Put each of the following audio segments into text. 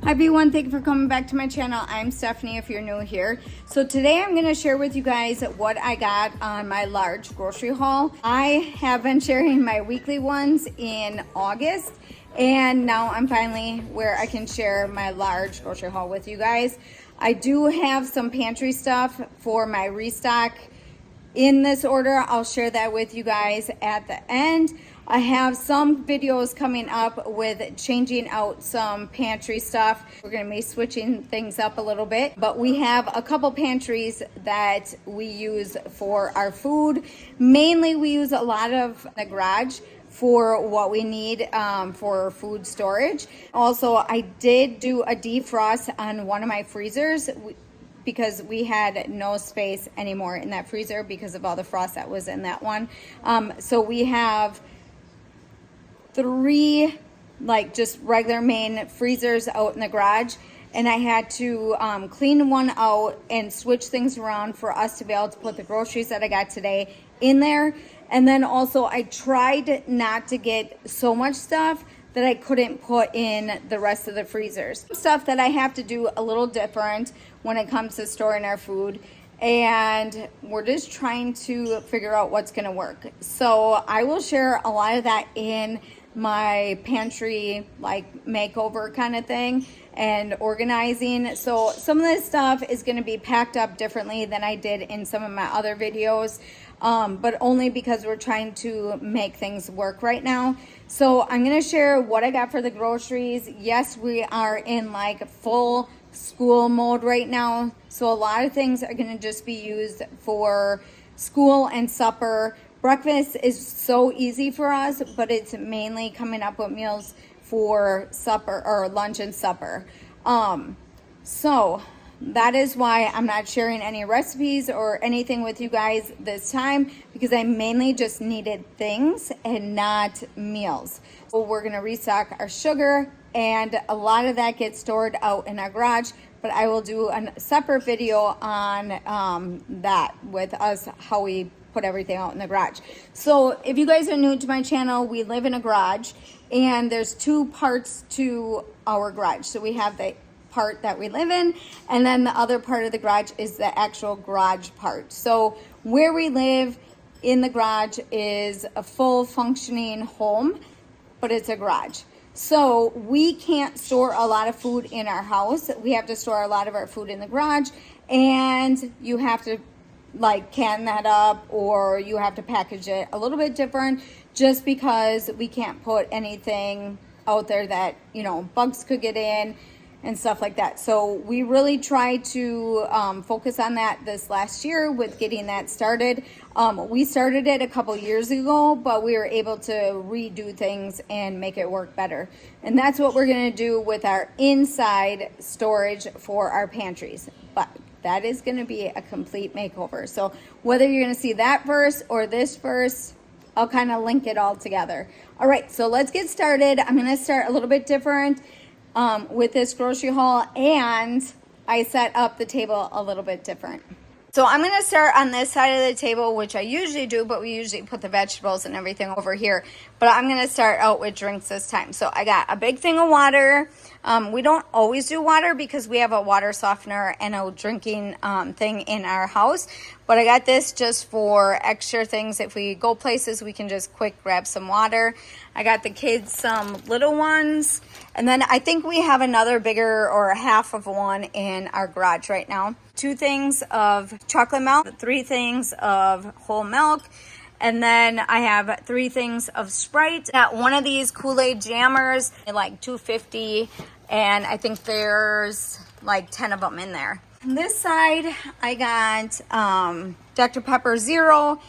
Hi everyone, thank you for coming back to my channel. I'm Stephanie if you're new here. So today I'm going to share with you guys what I got on my large grocery haul. I have been sharing my weekly ones in August, and now I'm finally where I can share my large grocery haul with you guys. I do have some pantry stuff for my restock in this order. I'll share that with you guys at the end. I have some videos coming up with changing out some pantry stuff. We're going to be switching things up a little bit, but we have a couple pantries that we use for our food. Mainly we use a lot of the garage for what we need for food storage. Also, I did do a defrost on one of my freezers because we had no space anymore in that freezer because of all the frost that was in that one. So we have 3 like just regular main freezers out in the garage, and I had to clean one out and switch things around for us to be able to put the groceries that I got today in there. And then also I tried not to get so much stuff that I couldn't put in the rest of the freezers. Stuff that I have to do a little different when it comes to storing our food, and we're just trying to figure out what's gonna work. So I will share a lot of that in my pantry like makeover kind of thing and organizing. So some of this stuff is going to be packed up differently than I did in some of my other videos, but only because we're trying to make things work right now. So I'm going to share what I got for the groceries. Yes, we are in like full school mode right now, so a lot of things are going to just be used for school and supper. Breakfast is so easy for us, but it's mainly coming up with meals for supper or lunch and supper. So that is why I'm not sharing any recipes or anything with you guys this time, because I mainly just needed things and not meals. So we're gonna restock our sugar, and a lot of that gets stored out in our garage, but I will do a separate video on that with us, how we put everything out in the garage. So if you guys are new to my channel, we live in a garage, and there's 2 parts to our garage. So we have the part that we live in, and then the other part of the garage is the actual garage part. So where we live in the garage is a full functioning home, but it's a garage. So we can't store a lot of food in our house. We have to store a lot of our food in the garage, and you have to like can that up, or you have to package it a little bit different, just because we can't put anything out there that, you know, bugs could get in and stuff like that. So we really tried to focus on that this last year with getting that started. We started it a couple years ago, but we were able to redo things and make it work better. And that's what we're gonna do with our inside storage for our pantries. But that is going to be a complete makeover. So whether you're going to see that first or this first, I'll kind of link it all together. All right, so let's get started. I'm going to start a little bit different with this grocery haul, and I set up the table a little bit different. So I'm going to start on this side of the table, which I usually do, but we usually put the vegetables and everything over here. But I'm going to start out with drinks this time. So I got a big thing of water. We don't always do water because we have a water softener and a drinking thing in our house. But I got this just for extra things. If we go places, we can just quick grab some water. I got the kids some little ones. And then I think we have another bigger or half of one in our garage right now. 2 things of chocolate milk, 3 things of whole milk, and then I have 3 things of Sprite. Got one of these Kool-Aid jammers, like $2.50, and I think there's like 10 of them in there. On this side, I got Dr. Pepper Zero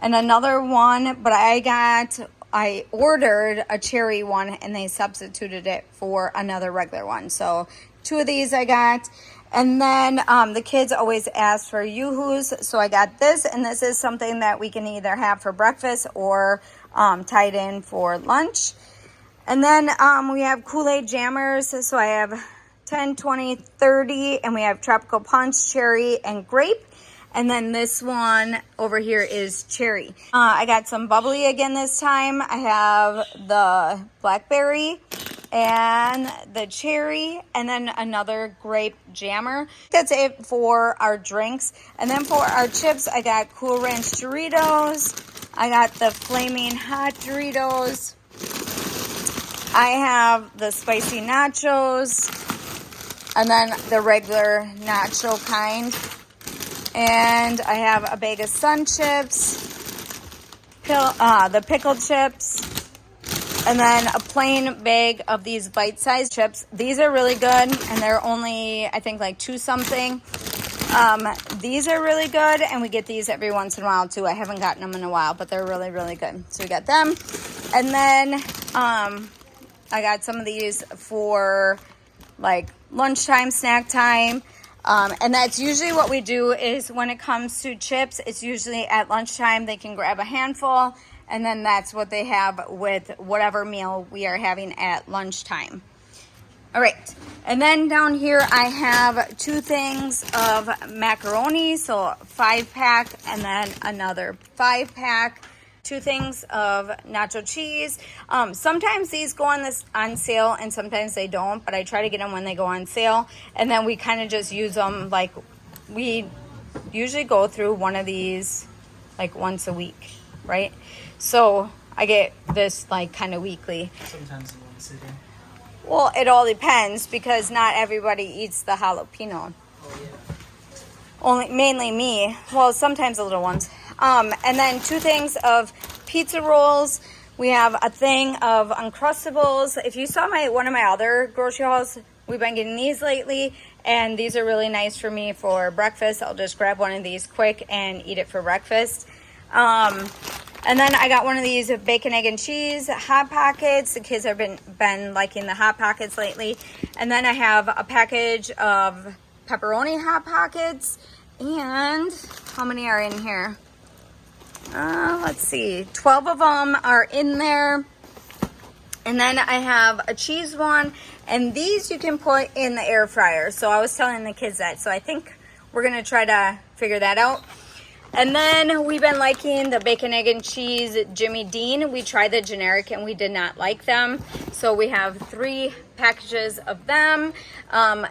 and another one, but I ordered a cherry one and they substituted it for another regular one. So 2 of these I got. And then the kids always ask for Yoo-hoos, so I got this, and this is something that we can either have for breakfast or tied in for lunch. And then we have Kool-Aid jammers, so I have 10, 20, 30, and we have tropical punch, cherry, and grape. And then this one over here is cherry. I got some bubbly again this time. I have the blackberry, and the cherry, and then another grape jammer. That's it for our drinks. And then for our chips, I got Cool Ranch Doritos. I got the Flaming Hot Doritos. I have the spicy nachos, and then the regular nacho kind. And I have a bag of Sun Chips, the pickle chips, and then a plain bag of these bite-sized chips. These are really good, and they're only, I think, like $2 something. These are really good, and we get these every once in a while too. I haven't gotten them in a while, but they're really, really good. So we got them. And then I got some of these for like lunchtime, snack time. And that's usually what we do is when it comes to chips, it's usually at lunchtime. They can grab a handful, and then that's what they have with whatever meal we are having at lunchtime. All right, and then down here I have 2 things of macaroni, so a 5-pack, and then another 5-pack. 2 things of nacho cheese. Sometimes these go on sale and sometimes they don't, but I try to get them when they go on sale. And then we kind of just use them, like we usually go through one of these like once a week, right? So I get this like kind of weekly. Sometimes once a day. Well, it all depends because not everybody eats the jalapeno. Oh yeah. Mainly me. Well, sometimes the little ones. And then 2 things of pizza rolls. We have a thing of Uncrustables. If you saw one of my other grocery hauls, we've been getting these lately, and these are really nice for me for breakfast. I'll just grab one of these quick and eat it for breakfast. And then I got one of these bacon, egg, and cheese Hot Pockets. The kids have been liking the Hot Pockets lately. And then I have a package of pepperoni Hot Pockets. And how many are in here? Let's see, 12 of them are in there. And then I have a cheese one, and these you can put in the air fryer. So I was telling the kids that, so I think we're gonna try to figure that out. And then we've been liking the bacon, egg, and cheese Jimmy Dean. We tried the generic and we did not like them. So we have 3 packages of them.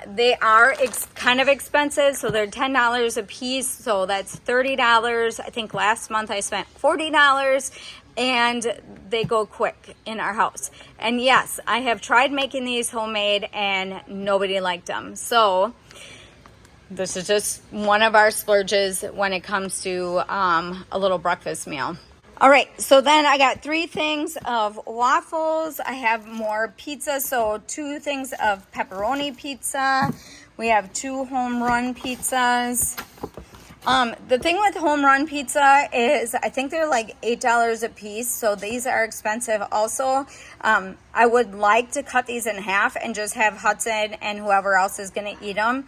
They are kind of expensive, so they're $10 a piece. So that's $30. I think last month I spent $40, and they go quick in our house. And yes, I have tried making these homemade and nobody liked them. So this is just one of our splurges when it comes to a little breakfast meal. All right, so then I got 3 things of waffles. I have more pizza, so 2 things of pepperoni pizza. We have 2 home run pizzas. The thing with home run pizza is I think they're like $8 a piece, so these are expensive also. I would like to cut these in half and just have Hudson and whoever else is going to eat them.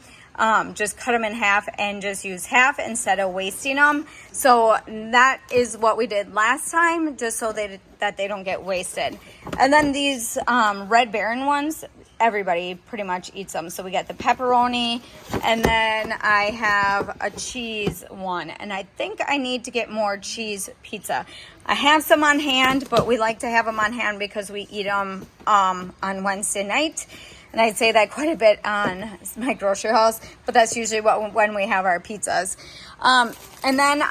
Just cut them in half and just use half instead of wasting them. So that is what we did last time, just so that they don't get wasted. And then these Red Baron ones, everybody pretty much eats them. So we got the pepperoni, and then I have a cheese one. And I think I need to get more cheese pizza. I have some on hand, but we like to have them on hand because we eat them on Wednesday night. And I'd say that quite a bit on my grocery hauls, but that's usually when we have our pizzas. And then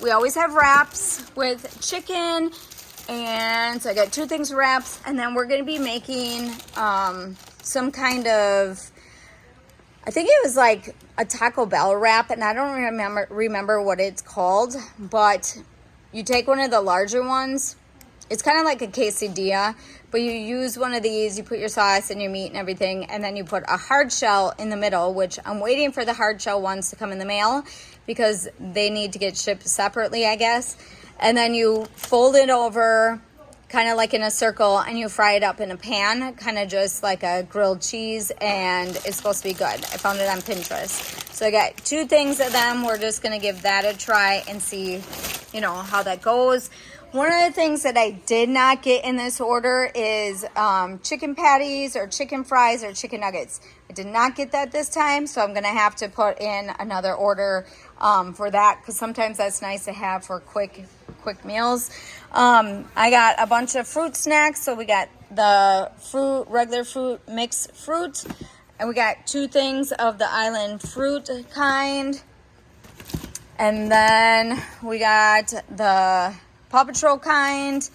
we always have wraps with chicken. And so I got 2 things wraps. And then we're going to be making some kind of, I think it was like a Taco Bell wrap. And I don't remember what it's called. But you take one of the larger ones. It's kind of like a quesadilla, but you use one of these, you put your sauce and your meat and everything, and then you put a hard shell in the middle, which I'm waiting for the hard shell ones to come in the mail because they need to get shipped separately, I guess. And then you fold it over kind of like in a circle, and you fry it up in a pan, kind of just like a grilled cheese, and it's supposed to be good. I found it on Pinterest. So I got 2 things of them. We're just going to give that a try and see, how that goes. One of the things that I did not get in this order is chicken patties or chicken fries or chicken nuggets. I did not get that this time, so I'm going to have to put in another order for that, because sometimes that's nice to have for quick meals. I got a bunch of fruit snacks, so we got the fruit, regular fruit, mixed fruit. And we got 2 things of the island fruit kind. And then we got the Paw Patrol kind.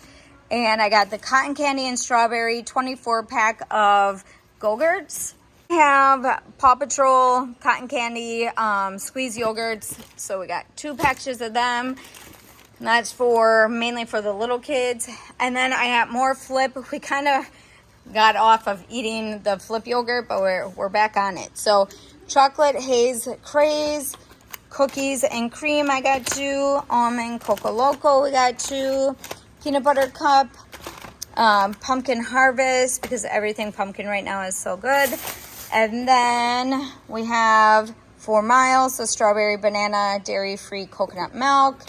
And I got the cotton candy and strawberry 24 pack of Go-Gurts. I have Paw Patrol, cotton candy, squeeze yogurts. So we got 2 packages of them. And that's for mainly for the little kids. And then I got more Flip. We kind of got off of eating the Flip yogurt, but we're back on it. So chocolate haze craze, cookies and cream, I got 2. Almond Coco Loco, we got 2. Peanut butter cup, pumpkin harvest, because everything pumpkin right now is so good. And then we have 4 miles, so strawberry, banana, dairy-free coconut milk,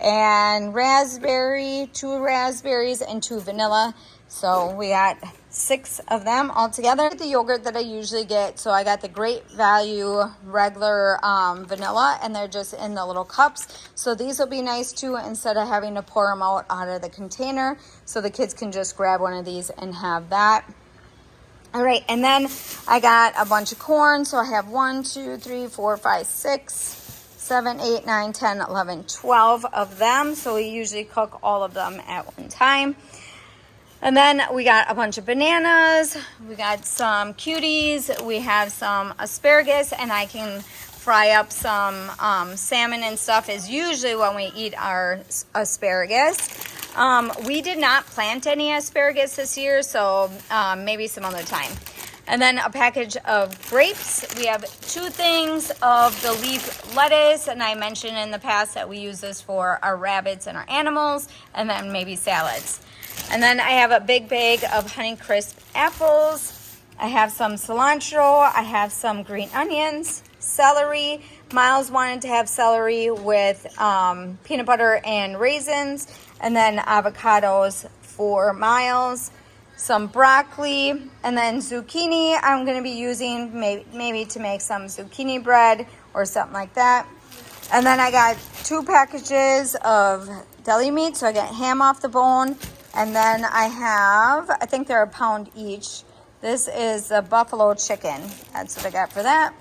and raspberry, 2 raspberries and 2 vanilla. So we got 6 of them all together. The yogurt that I usually get, so I got the Great Value regular vanilla, and they're just in the little cups. So these will be nice too, instead of having to pour them out of the container. So the kids can just grab one of these and have that. All right, and then I got a bunch of corn. So I have 1, 2, 3, 4, 5, 6, 7, 8, 9, 10, 11, 12 of them. So we usually cook all of them at one time. And then we got a bunch of bananas, we got some cuties, we have some asparagus, and I can fry up some salmon and stuff is usually when we eat our asparagus. We did not plant any asparagus this year, so maybe some other time. And then a package of grapes. We have 2 things of the leaf lettuce, and I mentioned in the past that we use this for our rabbits and our animals, and then maybe salads. And then I have a big bag of Honeycrisp apples. I have some cilantro. I have some green onions, celery. Miles wanted to have celery with peanut butter and raisins. And then avocados for Miles. Some broccoli. And then zucchini I'm going to be using maybe to make some zucchini bread or something like that. And then I got 2 packages of deli meat. So I got ham off the bone. And then I have, I think they're £1 each. This is the buffalo chicken. That's what I got for that.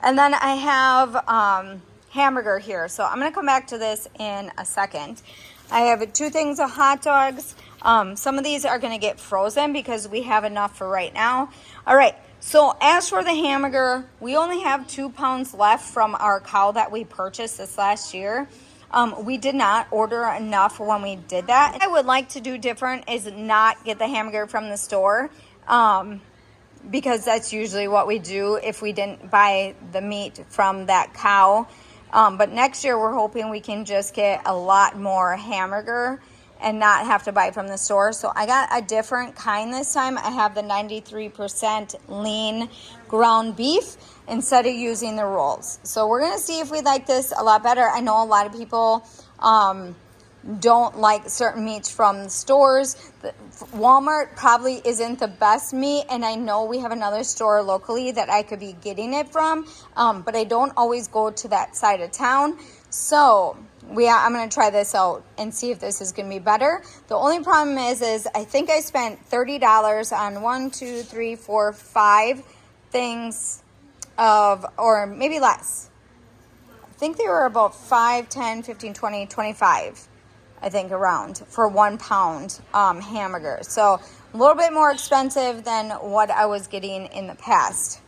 And then I have hamburger here. So I'm going to come back to this in a second. I have 2 things of hot dogs. Some of these are going to get frozen because we have enough for right now. All right. So as for the hamburger, we only have 2 pounds left from our cow that we purchased this last year. We did not order enough when we did that. What I would like to do different is not get the hamburger from the store, because that's usually what we do if we didn't buy the meat from that cow. But next year we're hoping we can just get a lot more hamburger and not have to buy from the store. So I got a different kind this time. I have the 93% lean ground beef instead of using the rolls. So we're going to see if we like this a lot better. I know a lot of people don't like certain meats from the stores. Walmart probably isn't the best meat, and I know we have another store locally that I could be getting it from, but I don't always go to that side of town. So I'm going to try this out and see if this is going to be better. The only problem is I think I spent $30 on 1, 2, 3, 4, 5 things of, or maybe less. I think they were about 5, 10, 15, 20, 25, I think, around for 1 pound hamburger. So a little bit more expensive than what I was getting in the past.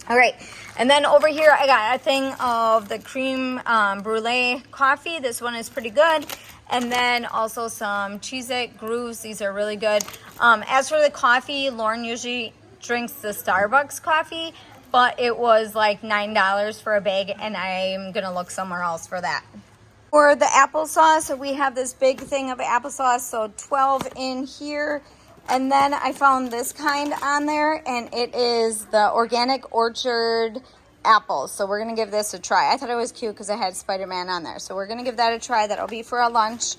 All right, and then over here I got a thing of the cream brulee coffee. This one is pretty good. And then also some Cheez-It Grooves. These are really good. As for the coffee, Lauren usually drinks the Starbucks coffee, but it was like $9 for a bag, and I'm gonna look somewhere else for that. For the applesauce, we have this big thing of applesauce, so 12 in here. And then I found this kind on there, and it is the Organic Orchard apples. So we're going to give this a try. I thought it was cute because it had Spider-Man on there. So we're going to give that a try. That'll be for our lunch.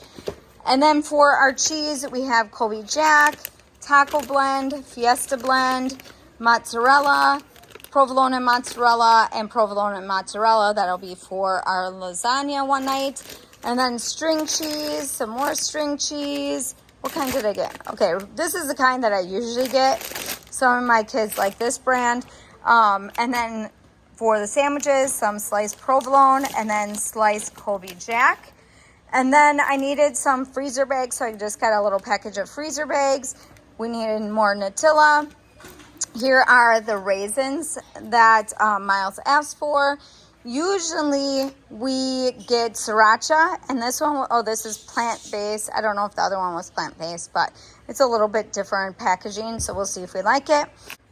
And then for our cheese, we have Colby Jack, Taco Blend, Fiesta Blend, mozzarella, provolone mozzarella, and provolone mozzarella. That'll be for our lasagna one night. And then string cheese, some more string cheese, What kind did I get? Okay, this is the kind that I usually get. Some of my kids like this brand. And then for the sandwiches, some sliced provolone and then sliced Colby Jack. And then I needed some freezer bags, so I just got a little package of freezer bags. We needed more Nutella. Here are the raisins that Miles asked for. Usually we get sriracha, and this one, oh, this is plant-based. I don't know if the other one was plant-based, but it's a little bit different packaging, so we'll see if we like it.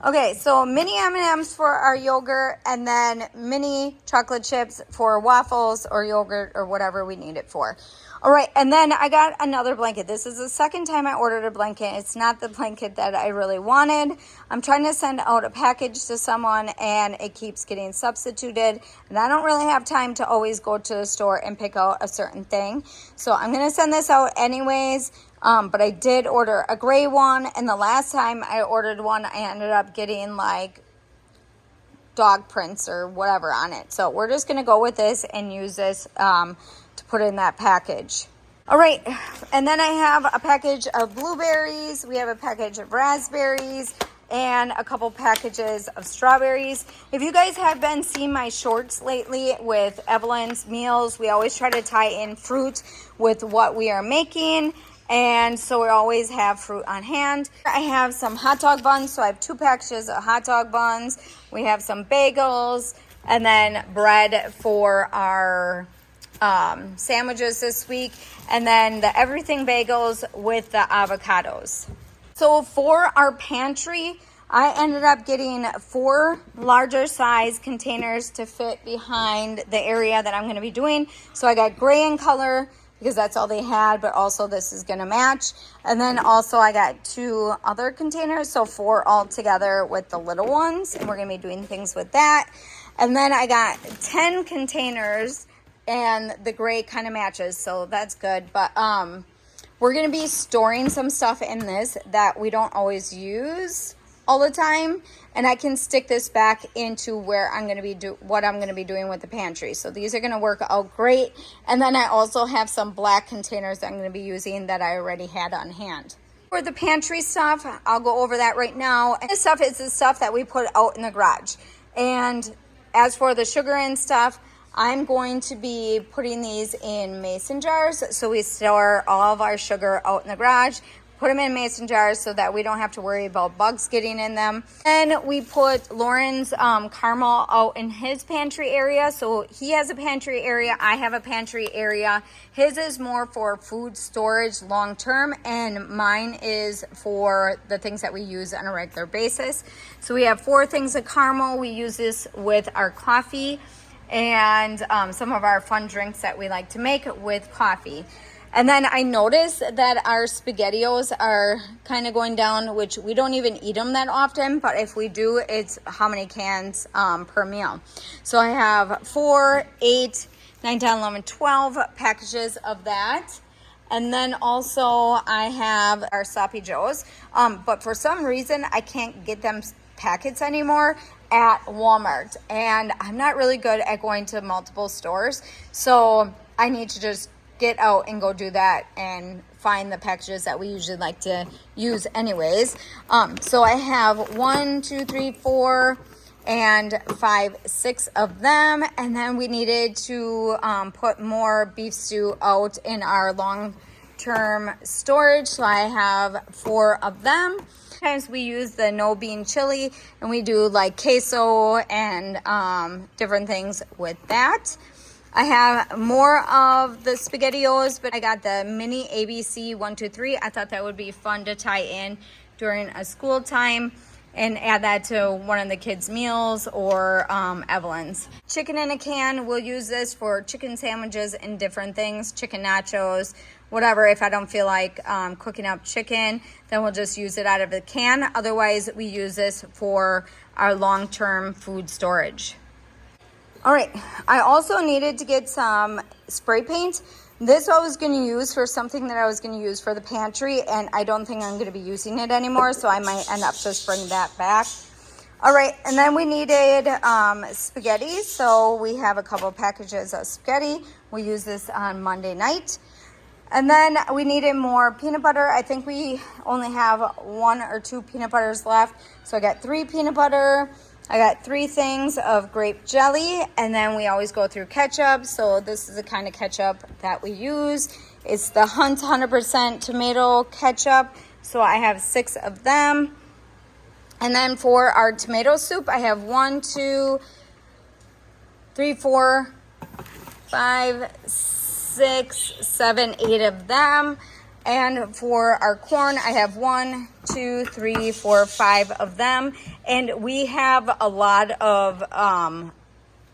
Okay, so mini M&Ms for our yogurt, and then mini chocolate chips for waffles or yogurt or whatever we need it for. All right, and then I got another blanket. This is the second time I ordered a blanket. It's not the blanket that I really wanted. I'm trying to send out a package to someone, and it keeps getting substituted. And I don't really have time to always go to the store and pick out a certain thing. So I'm going to send this out anyways. But I did order a gray one, and the last time I ordered one, I ended up getting like dog prints or whatever on it. So we're just going to go with this and use this to put in that package. All right, and then I have a package of blueberries. We have a package of raspberries and a couple packages of strawberries. If you guys have been seeing my shorts lately with Evelyn's meals, we always try to tie in fruit with what we are making. And so we always have fruit on hand. I have some hot dog buns, so I have 2 packages of hot dog buns. We have some bagels, and then bread for our sandwiches this week, and then the everything bagels with the avocados. So for our pantry, I ended up getting 4 larger size containers to fit behind the area that I'm going to be doing. So I got gray in color, because that's all they had, but also this is going to match. And then also I got 2 other containers, so 4 all together with the little ones, and we're going to be doing things with that. And then I got 10 containers, and the gray kind of matches, so that's good. But we're going to be storing some stuff in this that we don't always use all the time, and I can stick this back into where I'm going to be what I'm going to be doing with the pantry. So these are going to work out great. And then I also have some black containers that I'm going to be using that I already had on hand. For the pantry stuff, I'll go over that right now. And this stuff is the stuff that we put out in the garage. And as for the sugar and stuff, I'm going to be putting these in mason jars. So we store all of our sugar out in the garage. Put them in mason jars so that we don't have to worry about bugs getting in them. And we put Lauren's caramel out in his pantry area. So he has a pantry area. I have a pantry area. His is more for food storage long term, and mine is for the things that we use on a regular basis. So we have 4 things of caramel. We use this with our coffee and some of our fun drinks that we like to make with coffee. And then I noticed that our SpaghettiOs are kind of going down, which we don't even eat them that often, but if we do, it's how many cans per meal. So I have 4, 8, 9, 10, 11, 12 packages of that. And then also I have our Sloppy Joes, but for some reason I can't get them packets anymore at Walmart. And I'm not really good at going to multiple stores, so I need to just get out and go do that and find the packages that we usually like to use anyways. So I have 1, 2, 3, 4, and 5, 6 of them. And then we needed to put more beef stew out in our long-term storage. So I have 4 of them. Sometimes we use the no bean chili, and we do like queso and different things with that. I have more of the SpaghettiOs, but I got the mini ABC 1, 2, 3. I thought that would be fun to tie in during a school time and add that to one of the kids' meals or Evelyn's. Chicken in a can, we'll use this for chicken sandwiches and different things, chicken nachos, whatever. If I don't feel like cooking up chicken, then we'll just use it out of the can. Otherwise, we use this for our long-term food storage. All right, I also needed to get some spray paint. This I was going to use for something that I was going to use for the pantry, and I don't think I'm going to be using it anymore, so I might end up just bringing that back. All right, and then we needed spaghetti, so we have a couple packages of spaghetti. We use this on Monday night. And then we needed more peanut butter. I think we only have 1 or 2 peanut butters left. So I got 3 peanut butter. I got 3 things of grape jelly. And then we always go through ketchup. So this is the kind of ketchup that we use. It's the Hunt 100% tomato ketchup. So I have 6 of them. And then for our tomato soup, I have 1, 2, 3, 4, 5, 6, 7, 8 of them. And for our corn, I have 1, 2, 3, 4, 5 of them. And we have a lot of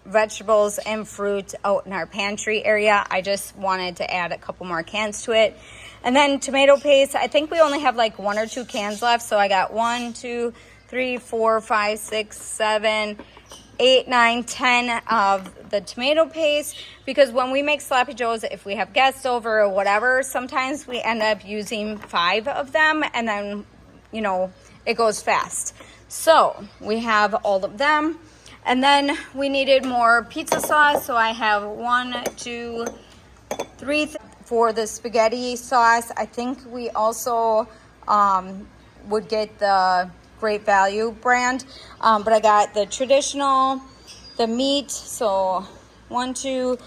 vegetables and fruit out in our pantry area. I just wanted to add a couple more cans to it. And then tomato paste, I think we only have like 1 or 2 cans left. So I got 1, 2, 3, 4, 5, 6, 7, 8, 9, 10 of the tomato paste, because when we make sloppy joes, if we have guests over or whatever, sometimes we end up using 5 of them, and then, you know, it goes fast. So we have all of them. And then we needed more pizza sauce, so I have 1, 2, 3 for the spaghetti sauce. I think we also would get the Great Value brand, but I got the traditional, the meat, so 1, 2,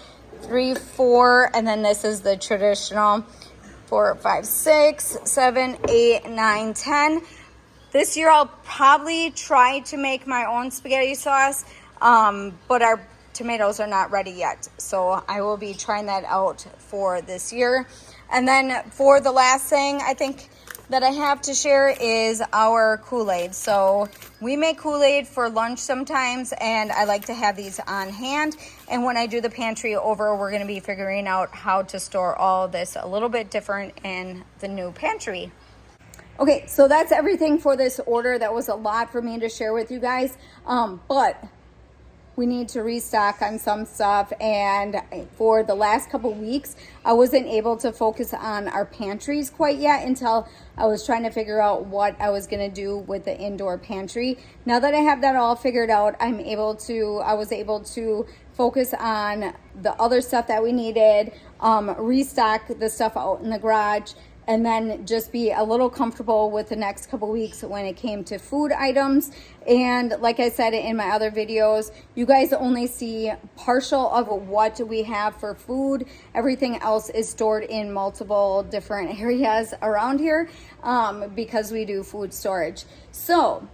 3, 4, and then this is the traditional, 4, 5, 6, 7, 8, 9, 10. This year I'll probably try to make my own spaghetti sauce, but our tomatoes are not ready yet, so I will be trying that out for this year. And then for the last thing, I think that I have to share is our Kool-Aid. So we make Kool-Aid for lunch sometimes, and I like to have these on hand. And when I do the pantry over, we're gonna be figuring out how to store all this a little bit different in the new pantry. Okay, so that's everything for this order. That was a lot for me to share with you guys, but we need to restock on some stuff. And for the last couple weeks, I wasn't able to focus on our pantries quite yet until I was trying to figure out what I was gonna do with the indoor pantry. Now that I have that all figured out, I was able to focus on the other stuff that we needed, restock the stuff out in the garage, and then just be a little comfortable with the next couple weeks when it came to food items. And like I said in my other videos, you guys only see partial of what we have for food. Everything else is stored in multiple different areas around here because we do food storage. So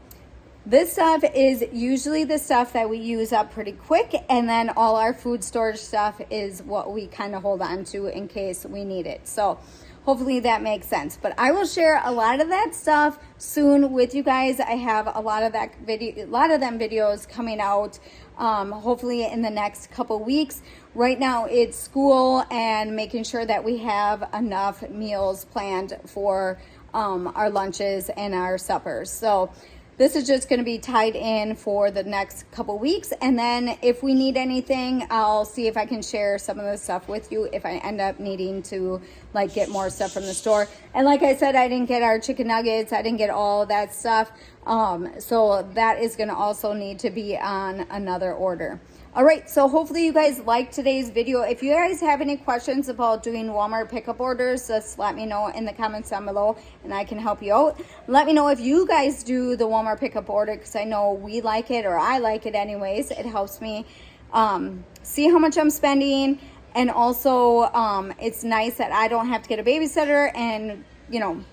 this stuff is usually the stuff that we use up pretty quick, and then all our food storage stuff is what we kind of hold on to in case we need it. So hopefully that makes sense. But I will share a lot of that stuff soon with you guys. I have a lot of them videos coming out hopefully in the next couple weeks. Right now it's school and making sure that we have enough meals planned for our lunches and our suppers. So this is just going to be tied in for the next couple weeks. And then if we need anything, I'll see if I can share some of the stuff with you if I end up needing to like get more stuff from the store. And like I said, I didn't get our chicken nuggets. I didn't get all that stuff. So that is going to also need to be on another order. All right, so hopefully you guys liked today's video. If you guys have any questions about doing Walmart pickup orders, just let me know in the comments down below and I can help you out. Let me know if you guys do the Walmart pickup order, because I know we like it, or I like it anyways. It helps me see how much I'm spending, and also it's nice that I don't have to get a babysitter and, you know,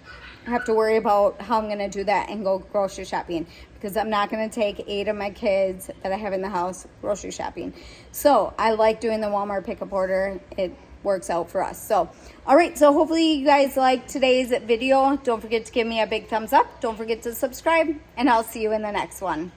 have to worry about how I'm going to do that and go grocery shopping, because I'm not going to take 8 of my kids that I have in the house grocery shopping. So I like doing the Walmart pickup order. It works out for us. So, all right. So hopefully you guys liked today's video. Don't forget to give me a big thumbs up. Don't forget to subscribe, and I'll see you in the next one.